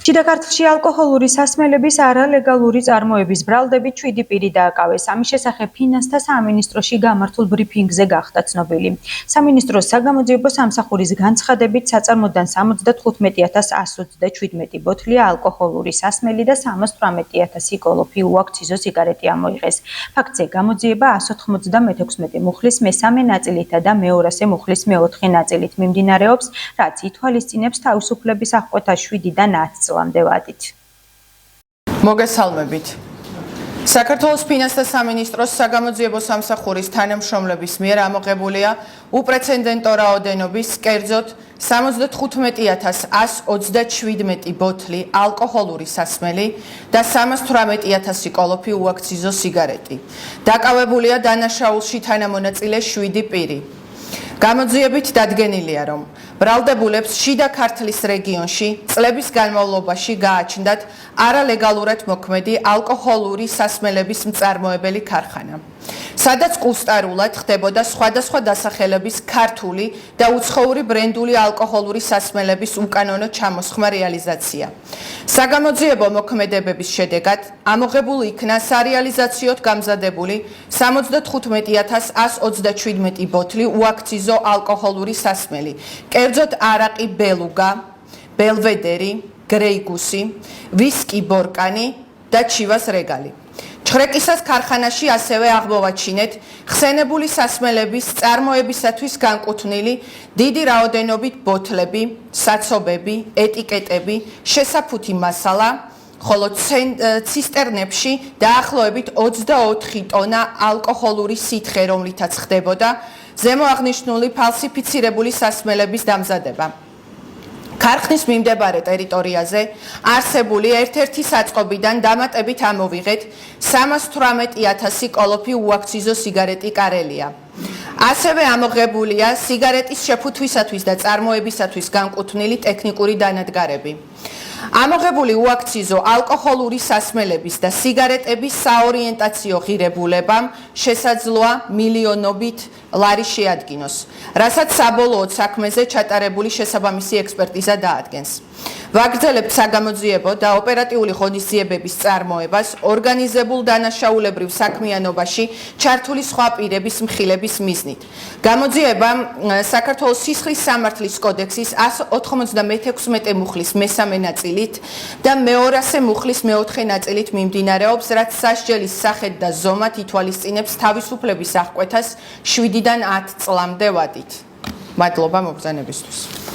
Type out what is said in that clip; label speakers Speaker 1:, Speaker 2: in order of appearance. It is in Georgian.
Speaker 1: შიდა ქართლში ალკოჰოლური სასმელების არალეგალური წარმოების ბრალდებით 7 პირი დააკავეს. ამის შესახებ ფინანსთა სამინისტროში გამართულ ბრიფინგზე გახდა ცნობილი. სამინისტროს საგამოძიებო სამსახურის განცხადებით საწარმოდან 75,127 ბოთლია ალკოჰოლური სასმელი და 318,000 კოლოფი უაქციზო სიგარეტი ამოიღეს. ფაქტზე გამოძიება 196 მუხლის მესამე ნაწილითა და მე-200 მუხლის მე-4 ნაწილით მიმდინარეობს, რაც ითვალისწინებს თავისუფლების აღკვეთა 7-დან 10 წლამდე ვადით.
Speaker 2: მოგესალმებით. საქართველოს ფინანსთა სამინისტროს საგამოძიებო სამსახურის თანამშრომლების მიერ ამოღებულია უპრეცედენტო რაოდენობის, კერძოდ 75,127 ბოთლი ალკოჰოლური სასმელი და 318,000 კოლოფი უაქციზო სიგარეტი. დაკავებულია დანაშაულში თანამონაწილე 7 პირი. გამოძიებით დადგენილია, რომ ბრალდებულებს შიდა ქართლის რეგიონში წლების განმავლობაში გააჩნდათ არალეგალურად მოქმედი ალკოჰოლური სასმელების მწარმოებელი ქარხანა, სადაც კუსტარულად ხდებოდა სხვადასხვა დასახელების ქართული და უცხოური ბრენდული ალკოჰოლური სასმელების უკანონო ჩამოსხმა რეალიზაცია. საგამოძიებო მოქმედებების შედეგად ამოღებულ იქნა სარეალიზაციოდ გამზადებული 75,127 ბოთლი უაქციზო ალკოჰოლური სასმელი, კერძოდ არაყი ბელუგა, ბელვედერი, გრეიგუსი, ვისკი ბორკანი და ჩივას რეგალი. ჩხრეკისას ქარხანაში ასევე აღმოვაჩინეთ ხსენებული სასმელების წარმოებისათვის განკუთვნილი დიდი რაოდენობით ბოთლები, საცობები, ეტიკეტები, შესაფუთი მასალა, ხოლო ცისტერნებში დაახლოებით 24 ტონა ალკოჰოლური სითხე, რომლითაც ხდებოდა ზემოაღნიშნული ფალსიფიცირებული სასმელების დამზადება. ქარხნის მიმდებარე ტერიტორიაზე არსებული ერთ-ერთი საწყობიდან დამატებით ამოვიღეთ 318,000 კოლოფი უაქციზო სიგარეტი კარელია. ასევე ამოღებულია სიგარეტის შეფუთვისათვის და წარმოებისათვის განკუთვნილი ტექნიკური დანადგარები. ამოღებული უაქციზო ალკოჰოლური სასმელების და სიგარეტების საორიენტაციო ღირებულებამ შესაძლოა მილიონობით ლარი შეადგინოს, რასაც საბოლოოდ საქმეზე ჩატარებული შესაბამისი ექსპერტიზა დაადგენს. ვაგრძელებთ საგამოძიებო და ოპერატიული ღონისძიებების წარმოებას ორგანიზებულ დანაშაულებრივ საქმიანობაში ჩართული სხვა პირების მხილების მიზნით. გამოძიებამ საქართველოს სისხლის სამართლის კოდექსის 196 მუხლის მესამე ნაწილით და მე-200 მუხლის მე-4 ნაწილით მიმდინარეობს, რაც სასჯელის სახედ და ზომად ითვალისწინებს თავისუფლების აღკვეთას 7-დან 10 წლამდე ვადით. მადლობა მობრძანებისთვის.